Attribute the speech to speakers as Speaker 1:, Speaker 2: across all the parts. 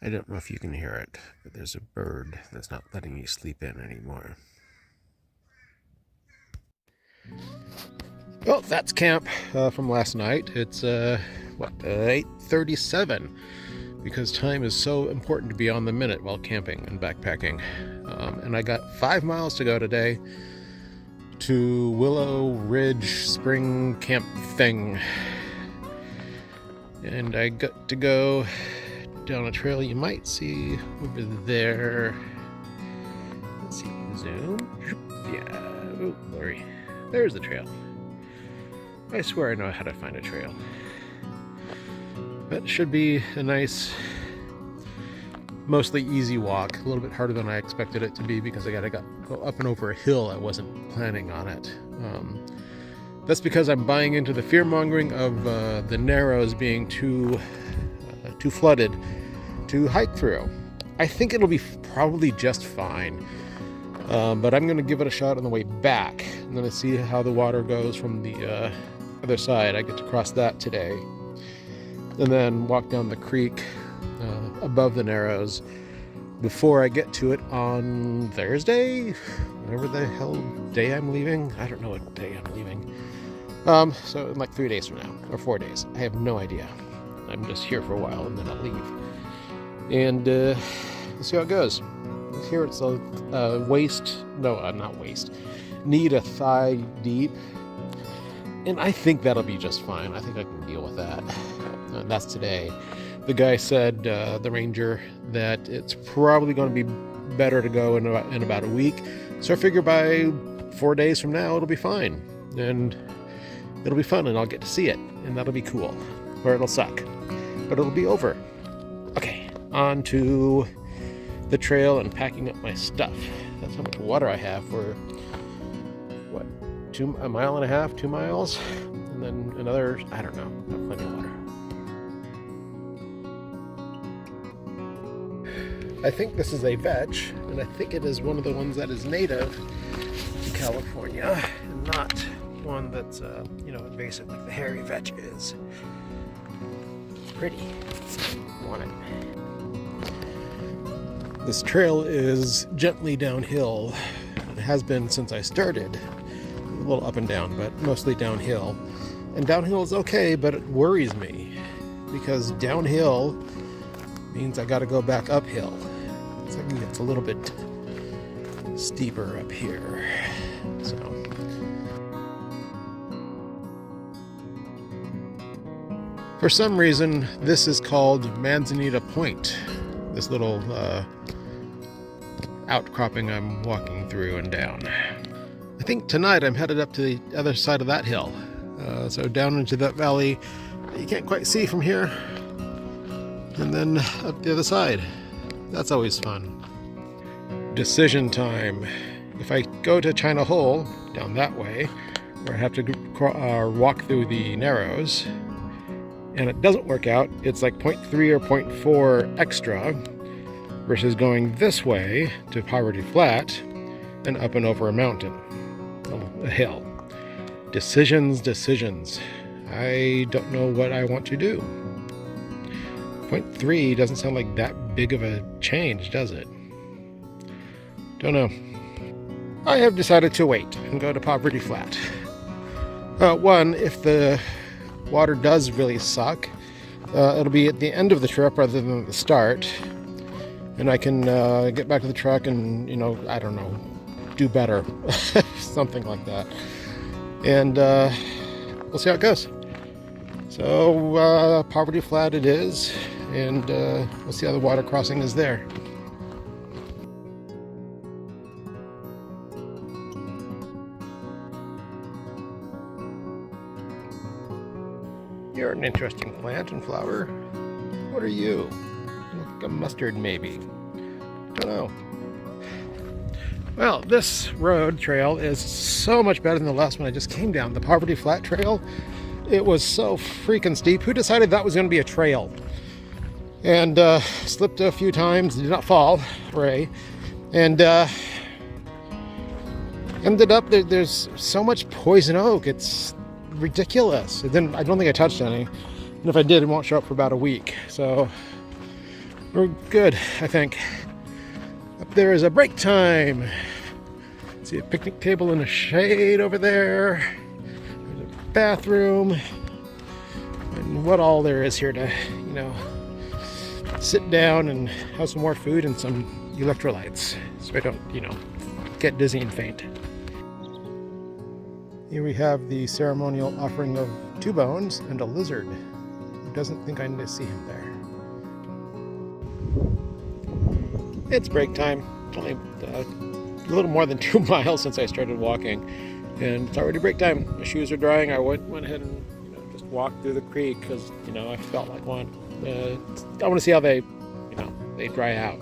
Speaker 1: I don't know if you can hear it, but there's a bird that's not letting me sleep in anymore. Well, that's camp from last night. It's 8:37, because time is so important to be on the minute while camping and backpacking. And I got 5 miles to go today to Willow Ridge Spring Camp thing. And I got to go down a trail you might see over there. Let's see, zoom. Yeah, oh, blurry. There's the trail. I swear I know how to find a trail. But it should be a nice, mostly easy walk. A little bit harder than I expected it to be because I gotta go up and over a hill. I wasn't planning on it. That's because I'm buying into the fear-mongering of the Narrows being too flooded to hike through. I think it'll be probably just fine, but I'm going to give it a shot on the way back. I'm going to see how the water goes from the other side. I get to cross that today, and then walk down the creek above the Narrows before I get to it on Thursday, whatever the hell day I'm leaving. I don't know what day I'm leaving. So in like 3 days from now, or 4 days. I have no idea. I'm just here for a while and then I'll leave. And we'll see how it goes. Here it's a not waist, knee to thigh deep. And I think that'll be just fine. I think I can deal with that. That's today. The guy said, the ranger, that it's probably going to be better to go in about a week. So I figure by 4 days from now, it'll be fine. And it'll be fun and I'll get to see it. And that'll be cool. Or it'll suck. But it'll be over. Okay, on to the trail and packing up my stuff. That's how much water I have for, what, a mile and a half, 2 miles? And then another, I don't know, plenty of water. I think this is a vetch, and I think it is one of the ones that is native to California, and not one that's, invasive like the hairy vetch is. Pretty. Want it. This trail is gently downhill. It has been since I started. A little up and down, but mostly downhill. And downhill is okay, but it worries me, because downhill means I gotta go back uphill. So I think it's a little bit steeper up here. So for some reason, this is called Manzanita Point. This little outcropping I'm walking through and down. I think tonight I'm headed up to the other side of that hill. So down into that valley that you can't quite see from here. And then up the other side. That's always fun. Decision time. If I go to China Hole, down that way, where I have to walk through the Narrows, and it doesn't work out, it's like 0.3 or 0.4 extra versus going this way to Poverty Flat and up and over a mountain, a hill. Decisions. I don't know what I want to do. 0.3 doesn't sound like that big of a change, does it? Don't know. I have decided to wait and go to Poverty Flat. One, if the water does really suck, it'll be at the end of the trip rather than the start, and I can get back to the truck and, I don't know, do better. Something like that. And we'll see how it goes. So Poverty Flat it is, and we'll see how the water crossing is there. You're an interesting plant and flower. What are you? You look like a mustard, maybe. Don't know. Well, this road trail is so much better than the last one I just came down. The Poverty Flat Trail. It was so freaking steep. Who decided that was going to be a trail? And slipped a few times. Did not fall. Hooray. And ended up, there's so much poison oak. It's ridiculous. I don't think I touched any. And if I did, it won't show up for about a week. So We're good, I think. Up there is a break time. See a picnic table in the shade over there. There's a bathroom. And what all there is here to, sit down and have some more food and some electrolytes so I don't, get dizzy and faint. Here we have the ceremonial offering of 2 bones and a lizard. Who doesn't think I need to see him there? It's break time. It's only a little more than 2 miles since I started walking, and it's already break time. My shoes are drying. I went ahead and just walked through the creek because I felt like I want to see how they dry out.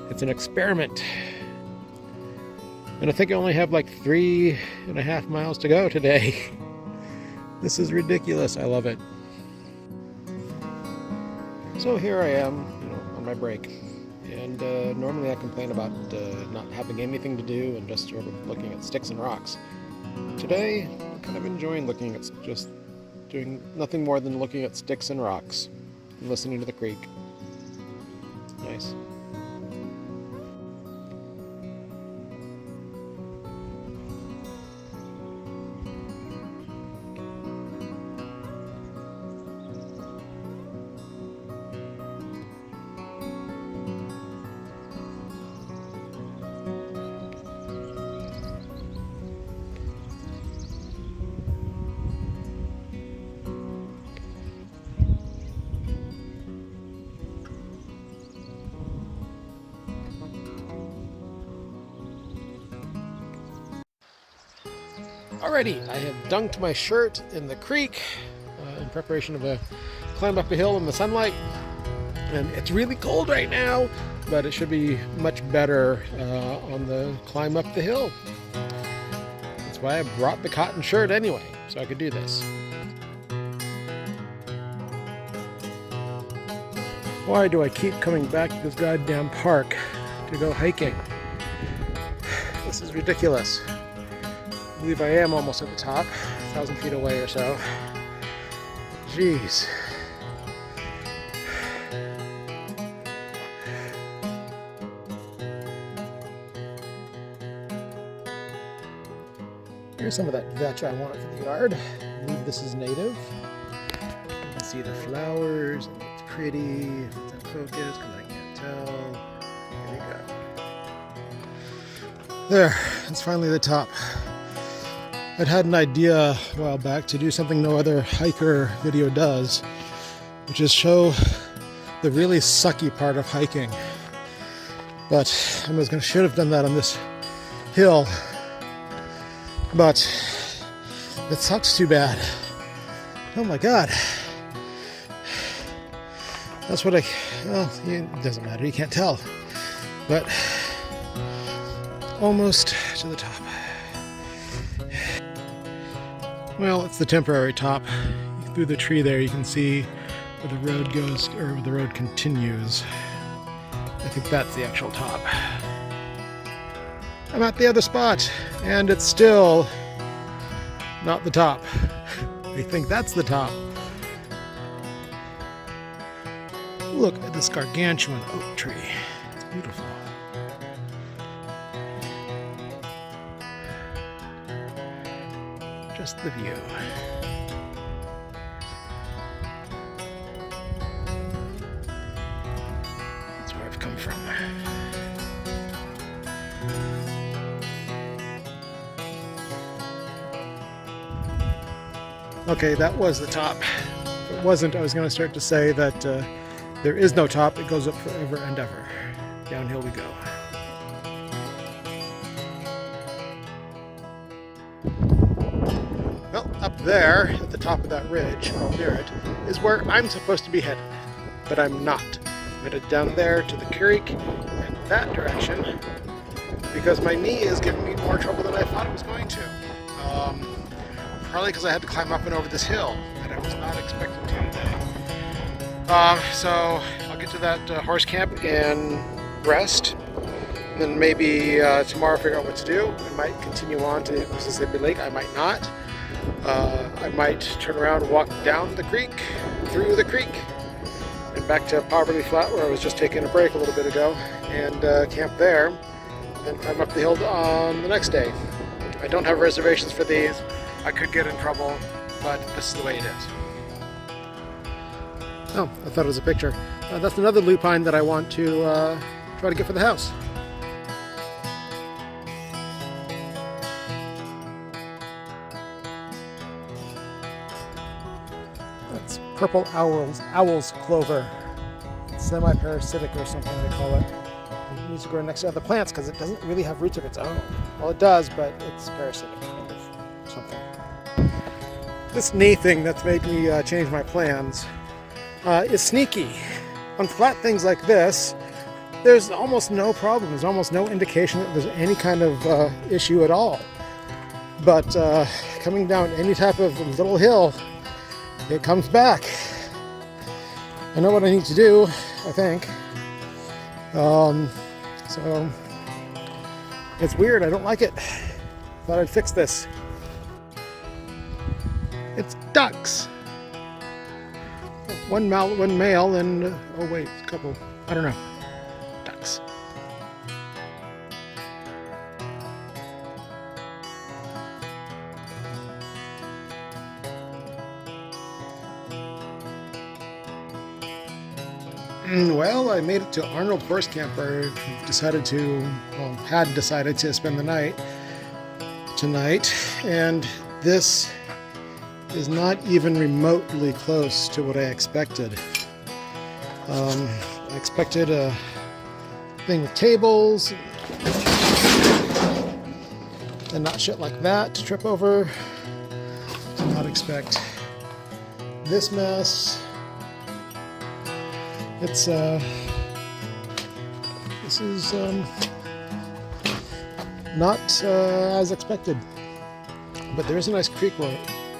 Speaker 1: It's an experiment, and I think I only have like 3.5 miles to go today. This is ridiculous. I love it. So here I am, on my break. And normally I complain about not having anything to do and just sort of looking at sticks and rocks. Today, I'm kind of enjoying looking at just doing nothing more than looking at sticks and rocks and listening to the creek. Nice. Alrighty, I have dunked my shirt in the creek in preparation of a climb up a hill in the sunlight. And it's really cold right now, but it should be much better on the climb up the hill. That's why I brought the cotton shirt anyway, so I could do this. Why do I keep coming back to this goddamn park to go hiking? This is ridiculous. I believe I am almost at the top, 1,000 feet away or so. Jeez. Here's some of that vetch I wanted for the yard. I believe this is native. You can see the flowers, and it's pretty. If it's in focus, because I can't tell. Here we go. There, it's finally the top. I'd had an idea a while back to do something no other hiker video does, which is show the really sucky part of hiking. But I should have done that on this hill. But it sucks too bad. Oh my god. That's what well, it doesn't matter, you can't tell. But almost to the top. Well, it's the temporary top. Through the tree there you can see where the road goes, or where the road continues. I think that's the actual top. I'm at the other spot, and it's still not the top. I think that's the top. Look at this gargantuan oak tree. It's beautiful. Just the view. That's where I've come from. Okay, that was the top. If it wasn't, I was going to start to say that there is no top. It goes up forever and ever. Downhill we go. Well, up there, at the top of that ridge, near it, is where I'm supposed to be headed. But I'm not. I'm headed down there to the creek and that direction because my knee is giving me more trouble than I thought it was going to. Probably because I had to climb up and over this hill that I was not expecting to today. So I'll get to that horse camp and rest. And then maybe tomorrow figure out what to do. I might continue on to Mississippi Lake. I might not. I might turn around and walk down the creek, through the creek, and back to Poverty Flat, where I was just taking a break a little bit ago, and camp there, then climb up the hill on the next day. I don't have reservations for these. I could get in trouble, but this is the way it is. Oh, I thought it was a picture. That's another lupine that I want to try to get for the house. That's purple owl's clover. Semi-parasitic or something they call it. It needs to grow next to other plants because it doesn't really have roots of its own. Well, it does, but it's parasitic kind of something. This knee thing that's made me change my plans is sneaky. On flat things like this, there's almost no problem. There's almost no indication that there's any kind of issue at all. But coming down any type of little hill, it comes back. I know what I need to do, I think. So it's weird. I don't like it. Thought I'd fix this. It's ducks. One male, and oh wait, a couple. I don't know. Ducks. Well, I made it to Arnold Horse Camp, where I had decided to spend the night tonight, and this is not even remotely close to what I expected. I expected a thing with tables and not shit like that to trip over. Did not expect this mess. It's this is not as expected, but there is a nice creek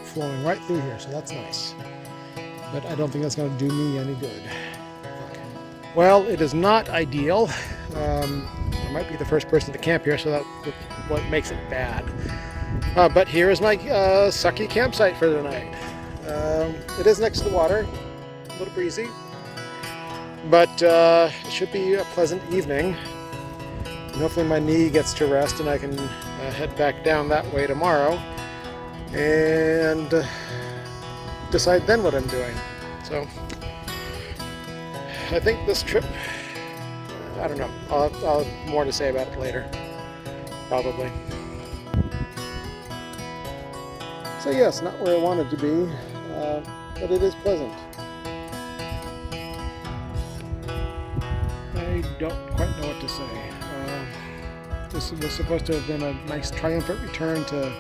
Speaker 1: flowing right through here, so that's nice. But I don't think that's going to do me any good. Well, it is not ideal. I might be the first person to camp here, so that's what makes it bad. But here is my sucky campsite for the night. It is next to the water, a little breezy. But it should be a pleasant evening. And hopefully my knee gets to rest and I can head back down that way tomorrow and decide then what I'm doing. So I think this trip, I don't know, I'll have more to say about it later, probably. So yes, not where I wanted to be, but it is pleasant. I don't quite know what to say. This was supposed to have been a nice triumphant return to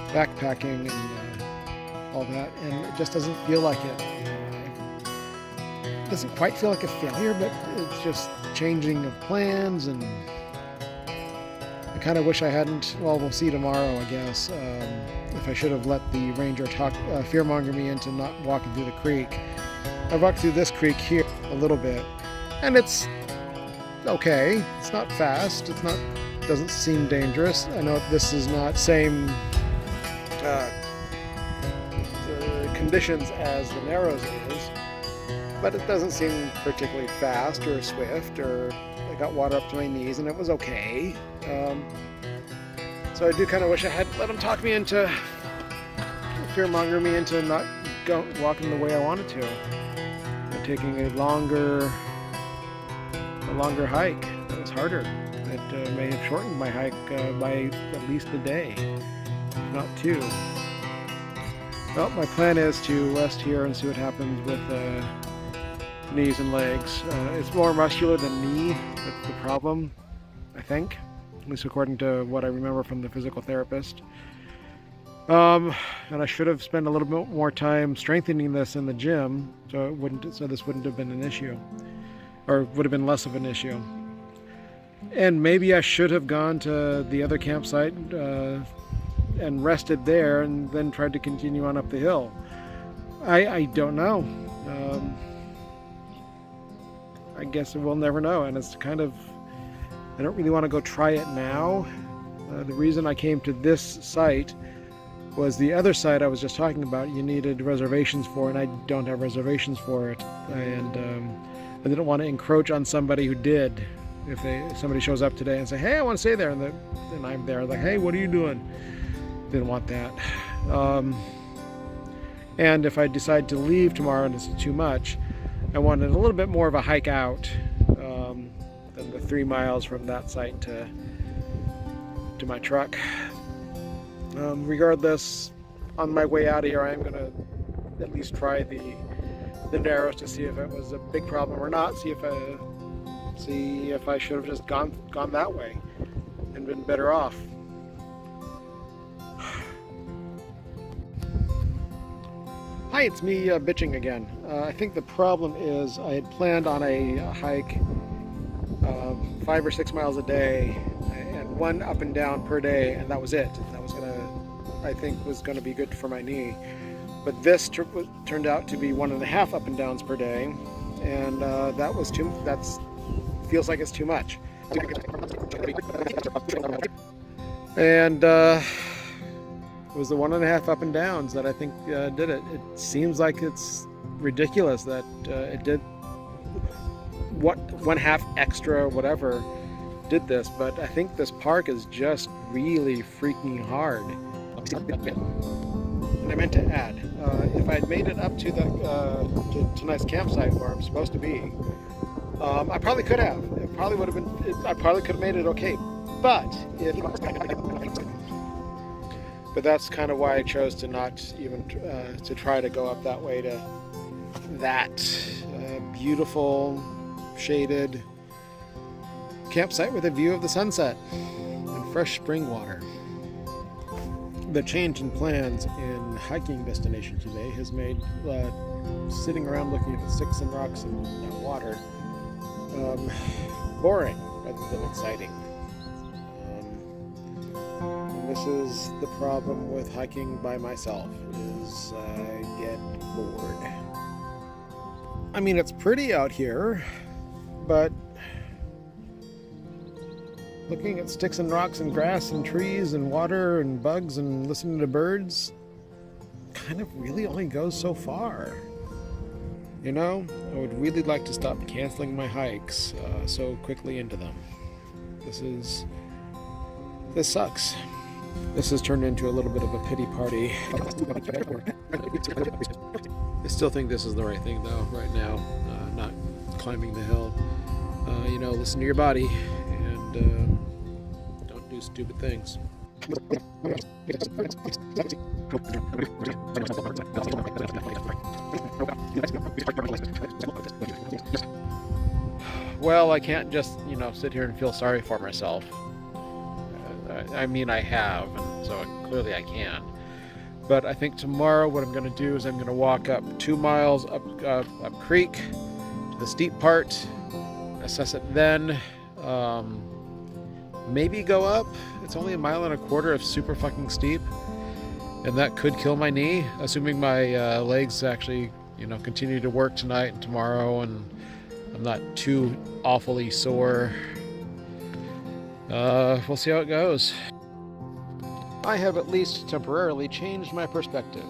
Speaker 1: backpacking and all that, and it just doesn't feel like it. It doesn't quite feel like a failure, but it's just changing of plans, and I kind of wish I hadn't. Well, we'll see tomorrow, I guess. If I should have let the ranger fear-monger me into not walking through the creek. I walked through this creek here a little bit, and it's okay. It's not fast. It's not. Doesn't seem dangerous. I know this is not same conditions as the Narrows is, but it doesn't seem particularly fast or swift. Or I got water up to my knees, and it was okay. So I do kind of wish I had let him talk me into fear-monger me into not walking the way I wanted to, and taking a longer hike. It was harder. It may have shortened my hike by at least a day, if not two. Well, my plan is to rest here and see what happens with knees and legs. It's more muscular than knee. That's the problem, I think, at least according to what I remember from the physical therapist. And I should have spent a little bit more time strengthening this in the gym, so this wouldn't have been an issue, or would have been less of an issue. And maybe I should have gone to the other campsite and rested there, and then tried to continue on up the hill. I don't know. I guess we'll never know, and it's kind of, I don't really want to go try it now. The reason I came to this site
Speaker 2: was the other side I was just talking about. You needed reservations for, and I don't have reservations for it. And I didn't want to encroach on somebody who did. If somebody shows up today and say, hey, I want to stay there, and then I'm there like, hey, what are you doing? Didn't want that. And if I decide to leave tomorrow and it's too much, I wanted a little bit more of a hike out than the 3 miles from that site to my truck. Regardless, on my way out of here, I'm going to at least try the narrows to see if it was a big problem or not. See if I should have just gone that way and been better off. Hi, it's me bitching again. I think the problem is I had planned on a hike 5 or 6 miles a day and 1 up and down per day, and that was it. That was I think was gonna be good for my knee. But this trip turned out to be 1.5 up and downs per day, and that was feels like it's too much. And it was the 1.5 up and downs that I think did it. It seems like it's ridiculous that it did what 1/2 extra whatever did this, but I think this park is just really freaking hard. And I meant to add, if I'd made it up to the tonight's campsite where I'm supposed to be, I probably could have. It probably would have been. I probably could have made it okay, but that's kind of why I chose to not even to try to go up that way to that beautiful shaded campsite with a view of the sunset and fresh spring water. The change in plans in hiking destination today has made sitting around looking at the sticks and rocks and water boring rather than exciting. This is the problem with hiking by myself, is I get bored. I mean, it's pretty out here, but looking at sticks and rocks and grass and trees and water and bugs and listening to birds kind of really only goes so far. You know, I would really like to stop canceling my hikes so quickly into them. This sucks. This has turned into a little bit of a pity party. I still think this is the right thing though, right now, not climbing the hill. You know, listen to your body and don't do stupid things. Well, I can't just, sit here and feel sorry for myself. I mean, I have, and so clearly I can. But I think tomorrow what I'm going to do is I'm going to walk up 2 miles up creek to the steep part, assess it then, maybe go up. It's only 1.25 miles of super fucking steep, and that could kill my knee, assuming my legs actually, continue to work tonight and tomorrow, and I'm not too awfully sore. We'll see how it goes. I have at least temporarily changed my perspective.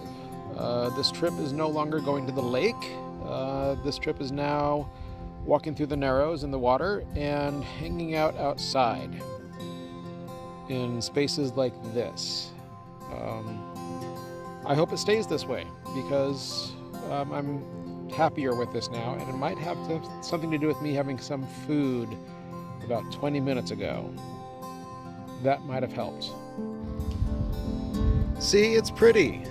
Speaker 2: This trip is no longer going to the lake. This trip is now walking through the narrows in the water and hanging out outside in spaces like this. I hope it stays this way because I'm happier with this now, and it might have something to do with me having some food about 20 minutes ago. That might have helped. See, it's pretty.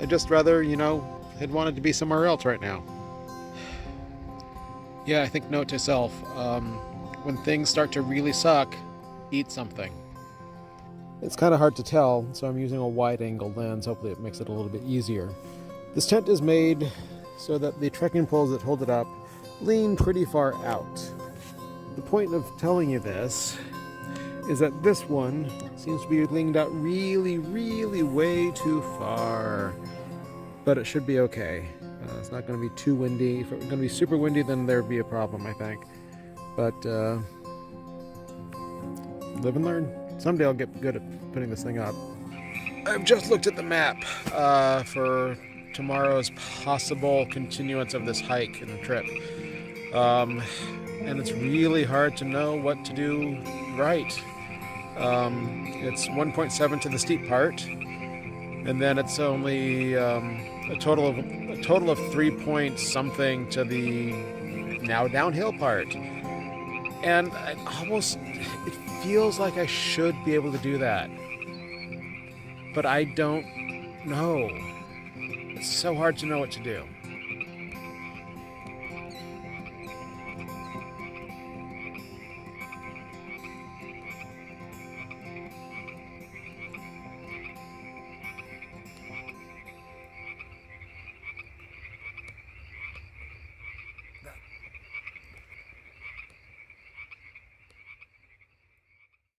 Speaker 2: I'd just rather, had wanted to be somewhere else right now. Yeah, I think note to self, when things start to really suck, eat something. It's kind of hard to tell, so I'm using a wide-angle lens. Hopefully it makes it a little bit easier. This tent is made so that the trekking poles that hold it up lean pretty far out. The point of telling you this is that this one seems to be leaned out really, really way too far. But it should be okay. It's not going to be too windy. If it were going to be super windy, then there'd be a problem, I think. But live and learn. Someday I'll get good at putting this thing up.
Speaker 1: I've just looked at the map for tomorrow's possible continuance of this hike and trip. And it's really hard to know what to do right. It's 1.7 to the steep part, and then it's only a total of 3 point something to the now downhill part. And it feels like I should be able to do that, but I don't know. It's so hard to know what to do.